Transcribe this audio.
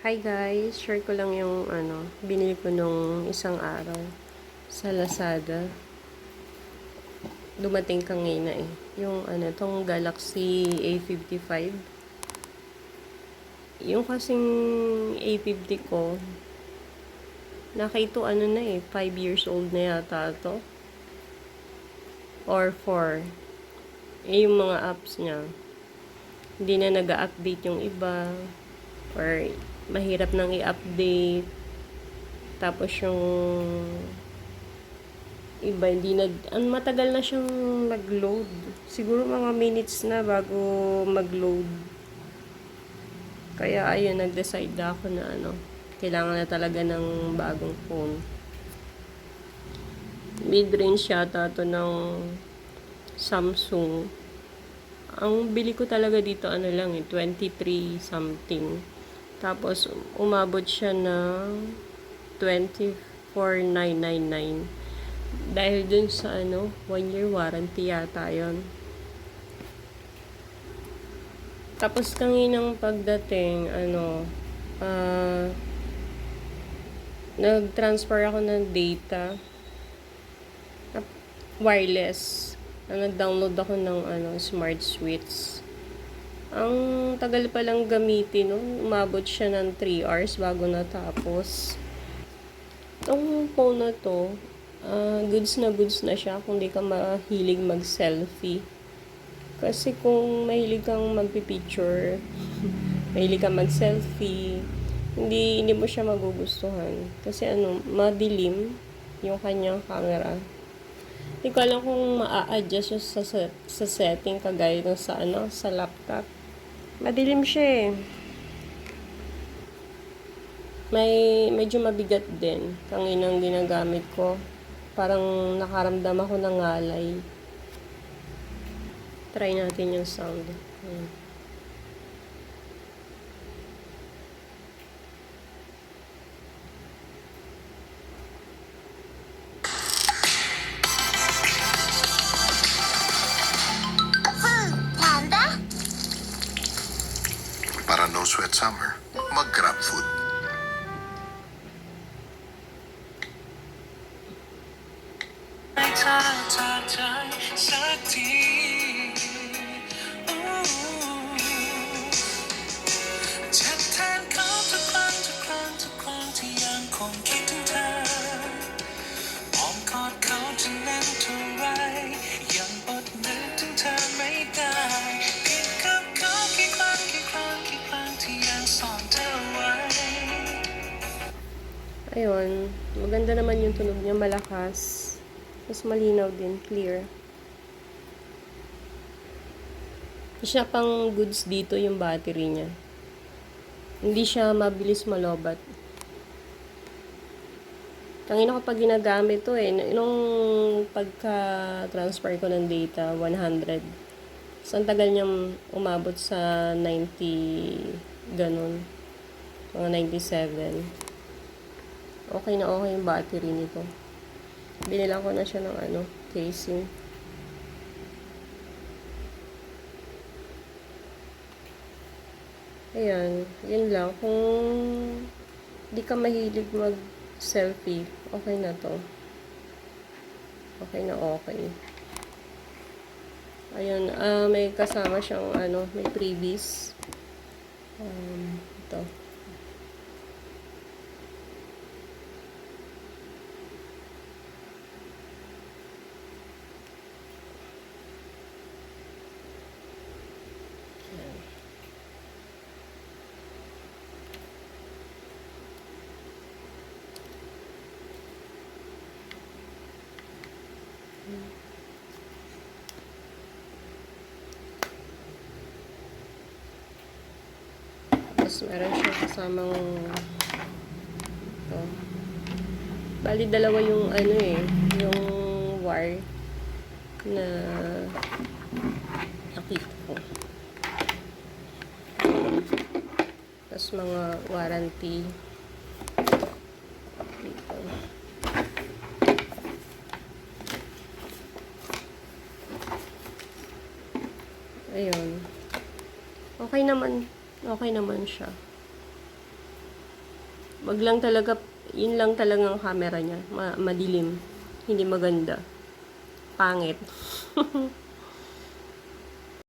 Hi guys, share ko lang yung binili ko nung isang araw sa Lazada. Dumating kanina eh. Yung tong Galaxy A55. Yung kasing A50 ko, nakito na eh, 5 years old na yata to. Or 4. Eh, yung mga apps niya, hindi na nag-update yung iba. Or mahirap nang i-update. Tapos yung iba, hindi matagal na siyang mag-load. Siguro mga minutes na bago mag-load. Kaya ayun, nag-decide na ako na kailangan na talaga ng bagong phone. Mid-range yata to ng Samsung. Ang bili ko talaga dito lang 23 something. Tapos umabot siya ng 24,999. Dahil dun sa 1 year warranty yata yun. Tapos kanginang pagdating nag-transfer ako ng data wireless. Nag-download ako ng Smart Switch. Ang tagal pa lang gamitin, no? Umabot siya ng 3 hours bago natapos. Itong phone na to, goods na siya kung di ka mahilig mag-selfie. Kasi kung mahilig kang magpipicture, mahilig kang mag-selfie, hindi mo siya magugustuhan. Kasi madilim yung kanyang camera. Hindi ko alam kung maa-adjust sa setting kagaya ng sa laptop. Madilim siya eh. Medyo mabigat din. Kanginang ginagamit ko. Parang nakaramdam ako ng ngalay. Try natin yung sound. Para no sweat summer, mag-Grab Food. Ayun, maganda naman yung tunog niya, malakas. Mas malinaw din, clear. Siya pang goods dito yung battery niya. Hindi siya mabilis malobat. Tangina ko pag ginagamit to nung pagka-transfer ko ng data, 100. So, ang tagal niyang umabot sa 90, ganun. Mga 97. Okay na okay yung battery nito. Binilang ko na siya ng casing. Ayan, yun lang. Kung di ka mahilig mag-selfie, okay na to. Okay na okay. Ayun, may kasama siyang may freebies. Ito. Tapos meron siya kasamang ito. Bali dalawa yung yung wire na nakita ko. Tapos mga warranty dito. Ayun. Okay naman siya. Wag lang talaga, yun lang talagang camera niya. Madilim. Hindi maganda. Pangit.